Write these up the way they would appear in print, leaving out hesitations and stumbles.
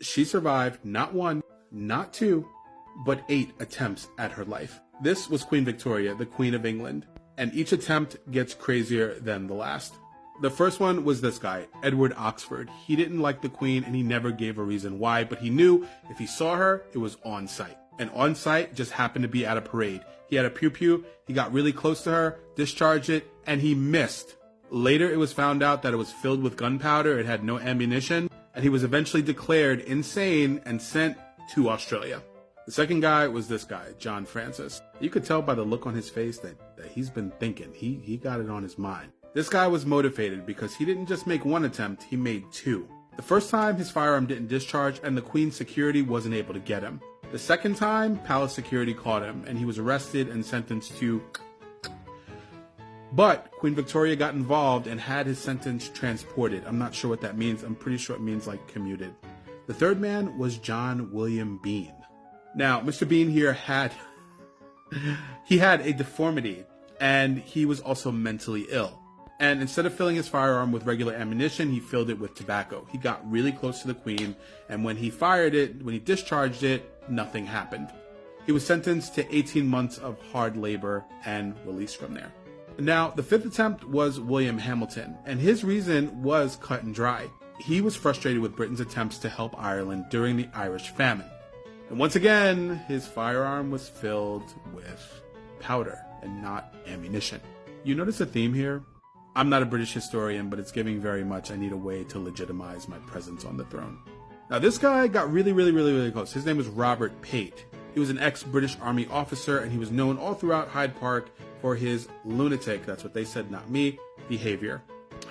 She survived not one, not two, but 8 attempts at her life. This was Queen Victoria, the Queen of England, and each attempt gets crazier than the last. The first one was this guy, Edward Oxford. He didn't like the Queen and he never gave a reason why, but he knew if he saw her, it was on sight. And on sight just happened to be at a parade. He had a pew-pew, he got really close to her, discharged it, and he missed. Later, it was found out that it was filled with gunpowder, it had no ammunition, and he was eventually declared insane and sent to Australia. The second guy was this guy, John Francis. You could tell by the look on his face that he's been thinking. He got it on his mind. This guy was motivated because he didn't just make 1 attempt, he made 2. The first time, his firearm didn't discharge and the Queen's security wasn't able to get him. The second time, palace security caught him and he was arrested and sentenced to... But Queen Victoria got involved and had his sentence transported. I'm not sure what that means. I'm pretty sure it means like commuted. The third man was John William Bean. Now, Mr. Bean here had a deformity and he was also mentally ill. And instead of filling his firearm with regular ammunition, he filled it with tobacco. He got really close to the Queen, and when he fired it, when he discharged it, nothing happened. He was sentenced to 18 months of hard labor and released from there. Now, the 5th attempt was William Hamilton, and his reason was cut and dry. He was frustrated with Britain's attempts to help Ireland during the Irish famine. And once again, his firearm was filled with powder and not ammunition. You notice a theme here? I'm not a British historian, but it's giving very much I need a way to legitimize my presence on the throne. Now, this guy got really close. His name was Robert Pate. He was an ex-British Army officer, and he was known all throughout Hyde Park for his lunatic, that's what they said, not me, behavior.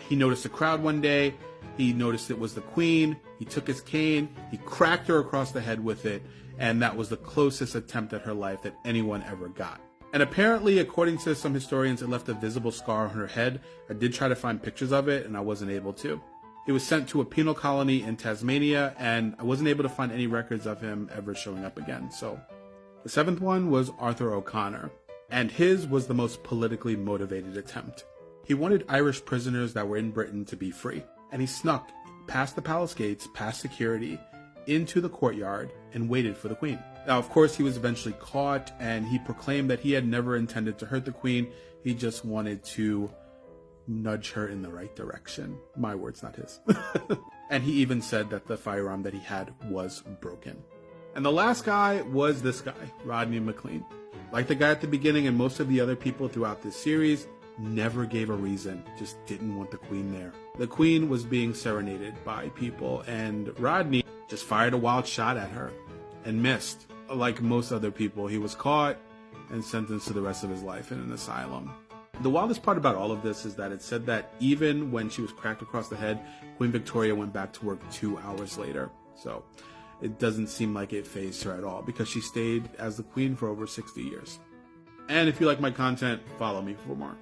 He noticed a crowd one day. He noticed it was the Queen. He took his cane. He cracked her across the head with it, and that was the closest attempt at her life that anyone ever got. And apparently, according to some historians, it left a visible scar on her head. I did try to find pictures of it, and I wasn't able to. He was sent to a penal colony in Tasmania, and I wasn't able to find any records of him ever showing up again. So, the 7th one was Arthur O'Connor, and his was the most politically motivated attempt. He wanted Irish prisoners that were in Britain to be free, and he snuck past the palace gates, past security, into the courtyard, and waited for the Queen. Now, of course, he was eventually caught, and he proclaimed that he had never intended to hurt the Queen. He just wanted to nudge her in the right direction. My words, not his. And he even said that the firearm that he had was broken. And the last guy was this guy, Rodney McLean. Like the guy at the beginning and most of the other people throughout this series, never gave a reason, just didn't want the Queen there. The Queen was being serenaded by people, and Rodney just fired a wild shot at her and missed. Like most other people, he was caught and sentenced to the rest of his life in an asylum. The wildest part about all of this is that it said that even when she was cracked across the head, Queen Victoria went back to work 2 hours later. So it doesn't seem like it fazed her at all because she stayed as the Queen for over 60 years. And if you like my content, follow me for more.